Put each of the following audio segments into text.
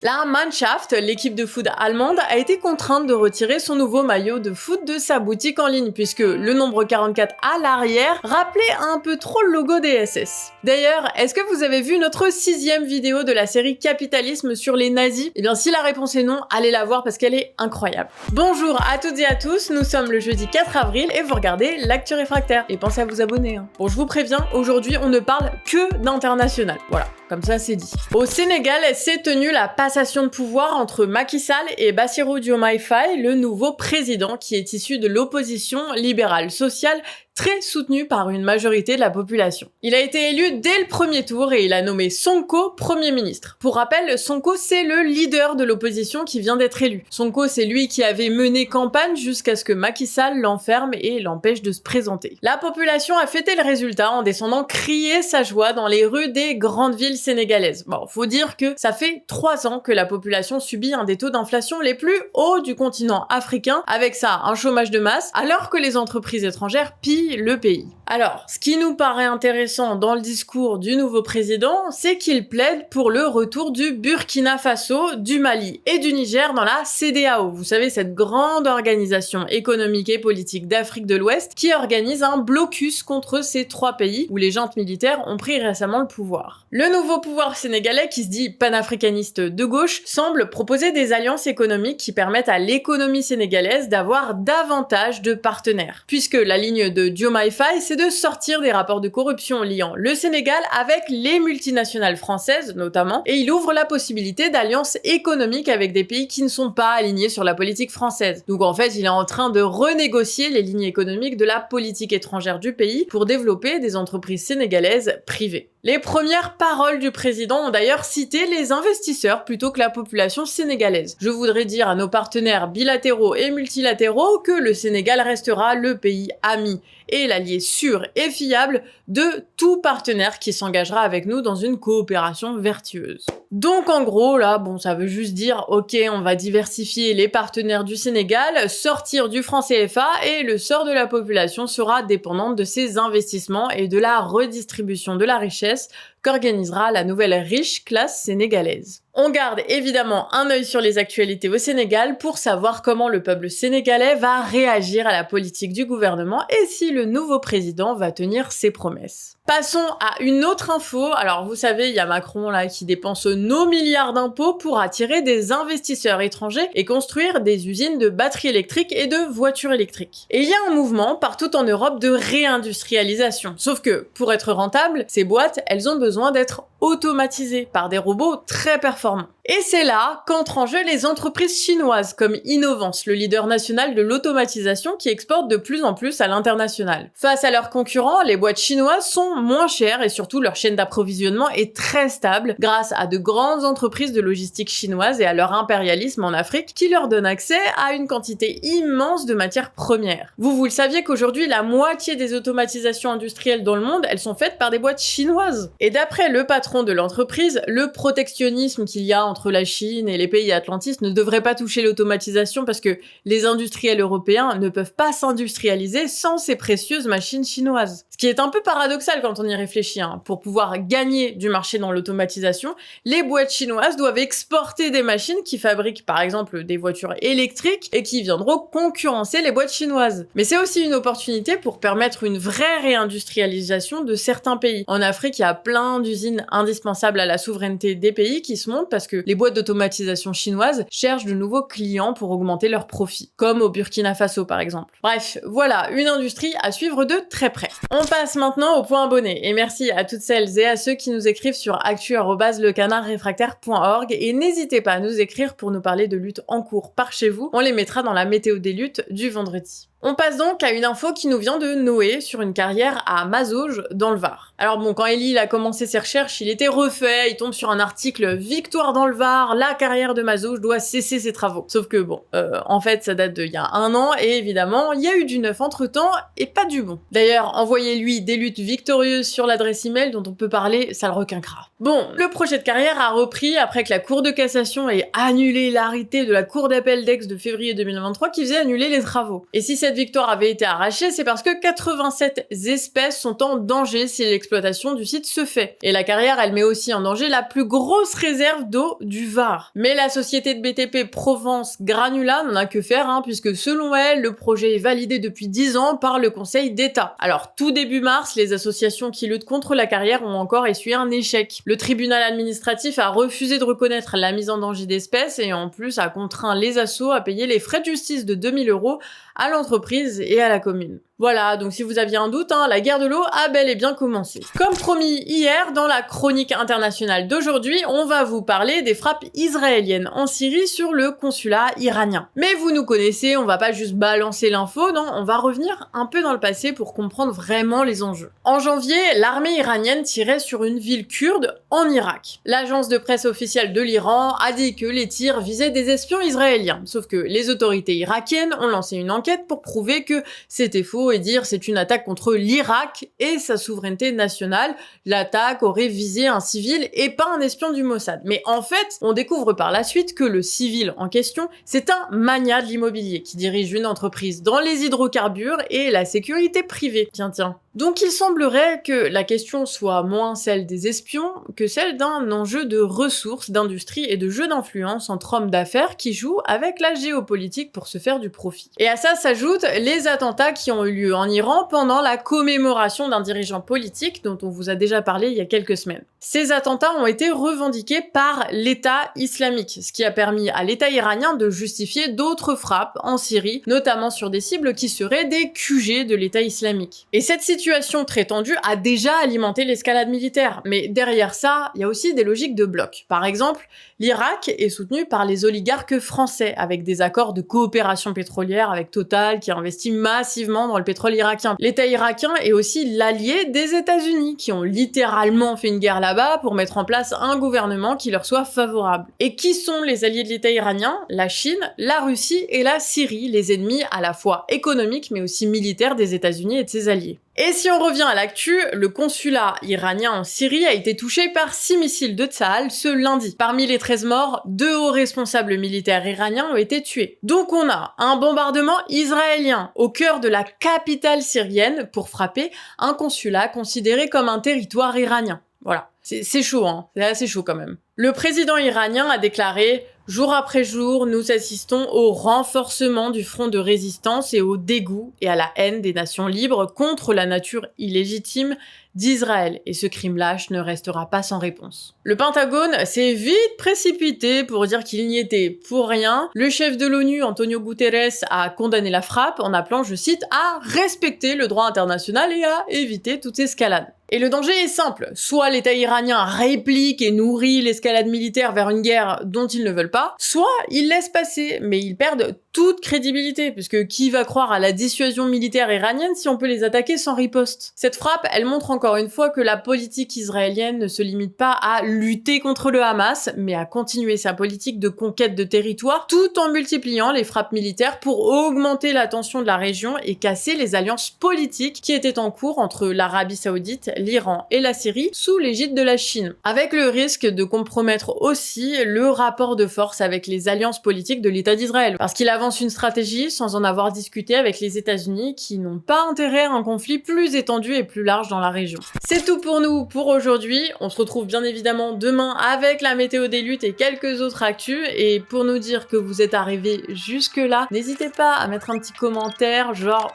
La Mannschaft, l'équipe de foot allemande, a été contrainte de retirer son nouveau maillot de foot de sa boutique en ligne puisque le nombre 44 à l'arrière rappelait un peu trop le logo des SS. D'ailleurs, est-ce que vous avez vu notre 6e vidéo de la série Capitalisme sur les nazis? Eh bien si la réponse est non, allez la voir parce qu'elle est incroyable. Bonjour à toutes et à tous, nous sommes le jeudi 4 avril et vous regardez l'Actu Réfractaire. Et pensez à vous abonner. Bon, je vous préviens, aujourd'hui on ne parle que d'international. Voilà. Comme ça, c'est dit. Au Sénégal, s'est tenue la passation de pouvoir entre Macky Sall et Bassirou Diomaye Faye, le nouveau président qui est issu de l'opposition libérale sociale très soutenu par une majorité de la population. Il a été élu dès le premier tour et il a nommé Sonko Premier ministre. Pour rappel, Sonko c'est le leader de l'opposition qui vient d'être élu. Sonko c'est lui qui avait mené campagne jusqu'à ce que Macky Sall l'enferme et l'empêche de se présenter. La population a fêté le résultat en descendant crier sa joie dans les rues des grandes villes sénégalaises. Bon, faut dire que ça fait 3 ans que la population subit un des taux d'inflation les plus hauts du continent africain, avec ça un chômage de masse, alors que les entreprises étrangères pillent le pays. Alors, ce qui nous paraît intéressant dans le discours du nouveau président, c'est qu'il plaide pour le retour du Burkina Faso, du Mali et du Niger dans la CEDEAO. Vous savez, cette grande organisation économique et politique d'Afrique de l'Ouest qui organise un blocus contre ces 3 pays où les juntes militaires ont pris récemment le pouvoir. Le nouveau pouvoir sénégalais, qui se dit panafricaniste de gauche, semble proposer des alliances économiques qui permettent à l'économie sénégalaise d'avoir davantage de partenaires. Puisque la ligne de Diomaye Faye, c'est de sortir des rapports de corruption liant le Sénégal avec les multinationales françaises notamment, et il ouvre la possibilité d'alliances économiques avec des pays qui ne sont pas alignés sur la politique française. Donc en fait, il est en train de renégocier les lignes économiques de la politique étrangère du pays pour développer des entreprises sénégalaises privées. Les premières paroles du président ont d'ailleurs cité les investisseurs plutôt que la population sénégalaise. Je voudrais dire à nos partenaires bilatéraux et multilatéraux que le Sénégal restera le pays ami et l'allié sûr et fiable de tout partenaire qui s'engagera avec nous dans une coopération vertueuse. Donc en gros, là, bon, ça veut juste dire, ok, on va diversifier les partenaires du Sénégal, sortir du franc CFA et le sort de la population sera dépendante de ces investissements et de la redistribution de la richesse qu'organisera la nouvelle riche classe sénégalaise. On garde évidemment un œil sur les actualités au Sénégal pour savoir comment le peuple sénégalais va réagir à la politique du gouvernement et si le nouveau président va tenir ses promesses. Passons à une autre info. Alors vous savez, il y a Macron là qui dépense nos milliards d'impôts pour attirer des investisseurs étrangers et construire des usines de batteries électriques et de voitures électriques. Et il y a un mouvement partout en Europe de réindustrialisation. Sauf que pour être rentable, ces boîtes, elles ont besoin d'être automatisées par des robots très performants. Et c'est là qu'entrent en jeu les entreprises chinoises comme Innovance, le leader national de l'automatisation qui exporte de plus en plus à l'international. Face à leurs concurrents, les boîtes chinoises sont moins chères et surtout leur chaîne d'approvisionnement est très stable grâce à de grandes entreprises de logistique chinoises et à leur impérialisme en Afrique qui leur donne accès à une quantité immense de matières premières. Vous le saviez qu'aujourd'hui, la moitié des automatisations industrielles dans le monde, elles sont faites par des boîtes chinoises. Et d'après le patron de l'entreprise, le protectionnisme qu'il y a entre la Chine et les pays atlantistes ne devrait pas toucher l'automatisation parce que les industriels européens ne peuvent pas s'industrialiser sans ces précieuses machines chinoises. Ce qui est un peu paradoxal quand on y réfléchit. Pour pouvoir gagner du marché dans l'automatisation, les boîtes chinoises doivent exporter des machines qui fabriquent par exemple des voitures électriques et qui viendront concurrencer les boîtes chinoises. Mais c'est aussi une opportunité pour permettre une vraie réindustrialisation de certains pays. En Afrique, il y a plein d'usines indispensables à la souveraineté des pays qui se montent parce que les boîtes d'automatisation chinoises cherchent de nouveaux clients pour augmenter leurs profits, comme au Burkina Faso par exemple. Bref, voilà, une industrie à suivre de très près. On passe maintenant au point abonné, et merci à toutes celles et à ceux qui nous écrivent sur actu@lecanardréfractaire.org et n'hésitez pas à nous écrire pour nous parler de luttes en cours par chez vous, on les mettra dans la météo des luttes du vendredi. On passe donc à une info qui nous vient de Noé sur une carrière à Mazauges dans le Var. Alors bon, quand Ellie a commencé ses recherches, il était refait, il tombe sur un article « Victoire dans le Var, la carrière de Mazauges doit cesser ses travaux ». Sauf que bon, en fait ça date d'il y a 1 an et évidemment il y a eu du neuf entre temps et pas du bon. D'ailleurs, envoyez-lui des luttes victorieuses sur l'adresse email dont on peut parler, ça le requinquera. Bon, le projet de carrière a repris après que la Cour de cassation ait annulé l'arrêté de la Cour d'appel d'Aix de février 2023 qui faisait annuler les travaux. Et si cette victoire avait été arrachée, c'est parce que 87 espèces sont en danger si l'exploitation du site se fait. Et la carrière, elle met aussi en danger la plus grosse réserve d'eau du Var. Mais la société de BTP Provence Granula n'en a que faire, puisque selon elle, le projet est validé depuis 10 ans par le Conseil d'État. Alors, tout début mars, les associations qui luttent contre la carrière ont encore essuyé un échec. Le tribunal administratif a refusé de reconnaître la mise en danger d'espèces et en plus a contraint les assos à payer les frais de justice de 2000 € à l'entreprise et à la commune. Voilà, donc si vous aviez un doute, la guerre de l'eau a bel et bien commencé. Comme promis hier, dans la chronique internationale d'aujourd'hui, on va vous parler des frappes israéliennes en Syrie sur le consulat iranien. Mais vous nous connaissez, on va pas juste balancer l'info, non, on va revenir un peu dans le passé pour comprendre vraiment les enjeux. En janvier, l'armée iranienne tirait sur une ville kurde en Irak. L'agence de presse officielle de l'Iran a dit que les tirs visaient des espions israéliens, sauf que les autorités irakiennes ont lancé une enquête pour prouver que c'était faux et dire c'est une attaque contre l'Irak et sa souveraineté nationale. L'attaque aurait visé un civil et pas un espion du Mossad. Mais en fait, on découvre par la suite que le civil en question, c'est un magnat de l'immobilier qui dirige une entreprise dans les hydrocarbures et la sécurité privée. Tiens. Donc il semblerait que la question soit moins celle des espions que celle d'un enjeu de ressources, d'industrie et de jeu d'influence entre hommes d'affaires qui jouent avec la géopolitique pour se faire du profit. Et à ça s'ajoutent les attentats qui ont eu lieu en Iran pendant la commémoration d'un dirigeant politique dont on vous a déjà parlé il y a quelques semaines. Ces attentats ont été revendiqués par l'État islamique, ce qui a permis à l'État iranien de justifier d'autres frappes en Syrie, notamment sur des cibles qui seraient des QG de l'État islamique. Et cette situation très tendue a déjà alimenté l'escalade militaire, mais derrière ça, il y a aussi des logiques de bloc. Par exemple, l'Irak est soutenu par les oligarques français, avec des accords de coopération pétrolière avec Total qui investit massivement dans le pétrole irakien. L'État irakien est aussi l'allié des États-Unis, qui ont littéralement fait une guerre là-bas pour mettre en place un gouvernement qui leur soit favorable. Et qui sont les alliés de l'État iranien? La Chine, la Russie et la Syrie, les ennemis à la fois économiques mais aussi militaires des États-Unis et de ses alliés. Et si on revient à l'actu, le consulat iranien en Syrie a été touché par 6 missiles de Tsahal ce lundi. Parmi les 13 morts, 2 hauts responsables militaires iraniens ont été tués. Donc on a un bombardement israélien au cœur de la capitale syrienne pour frapper un consulat considéré comme un territoire iranien. Voilà. C'est chaud, c'est assez chaud quand même. Le président iranien a déclaré « Jour après jour, nous assistons au renforcement du front de résistance et au dégoût et à la haine des nations libres contre la nature illégitime d'Israël, et ce crime lâche ne restera pas sans réponse. » Le Pentagone s'est vite précipité pour dire qu'il n'y était pour rien. Le chef de l'ONU, Antonio Guterres, a condamné la frappe en appelant, je cite, à respecter le droit international et à éviter toute escalade. Et le danger est simple, soit l'État iranien réplique et nourrit l'escalade militaire vers une guerre dont ils ne veulent pas, soit ils laissent passer, mais ils perdent toute crédibilité, puisque qui va croire à la dissuasion militaire iranienne si on peut les attaquer sans riposte? Cette frappe, elle montre encore une fois que la politique israélienne ne se limite pas à lutter contre le Hamas, mais à continuer sa politique de conquête de territoire, tout en multipliant les frappes militaires pour augmenter la tension de la région et casser les alliances politiques qui étaient en cours entre l'Arabie Saoudite, l'Iran et la Syrie sous l'égide de la Chine, avec le risque de compromettre aussi le rapport de force avec les alliances politiques de l'État d'Israël, parce qu'il avance une stratégie sans en avoir discuté avec les États-Unis qui n'ont pas intérêt à un conflit plus étendu et plus large dans la région. C'est tout pour nous pour aujourd'hui, on se retrouve bien évidemment demain avec la météo des luttes et quelques autres actus, et pour nous dire que vous êtes arrivés jusque là, n'hésitez pas à mettre un petit commentaire genre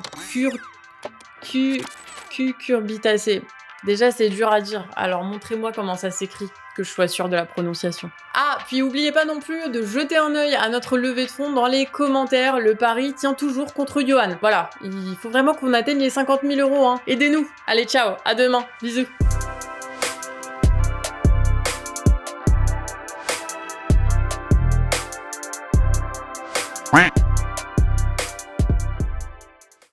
cucurbitacé. Déjà, c'est dur à dire, alors montrez-moi comment ça s'écrit, que je sois sûre de la prononciation. Ah, puis oubliez pas non plus de jeter un œil à notre levée de fonds dans les commentaires, le pari tient toujours contre Johan. Voilà, il faut vraiment qu'on atteigne les 50 000 €, Aidez-nous. Allez, ciao, à demain, bisous. Quack.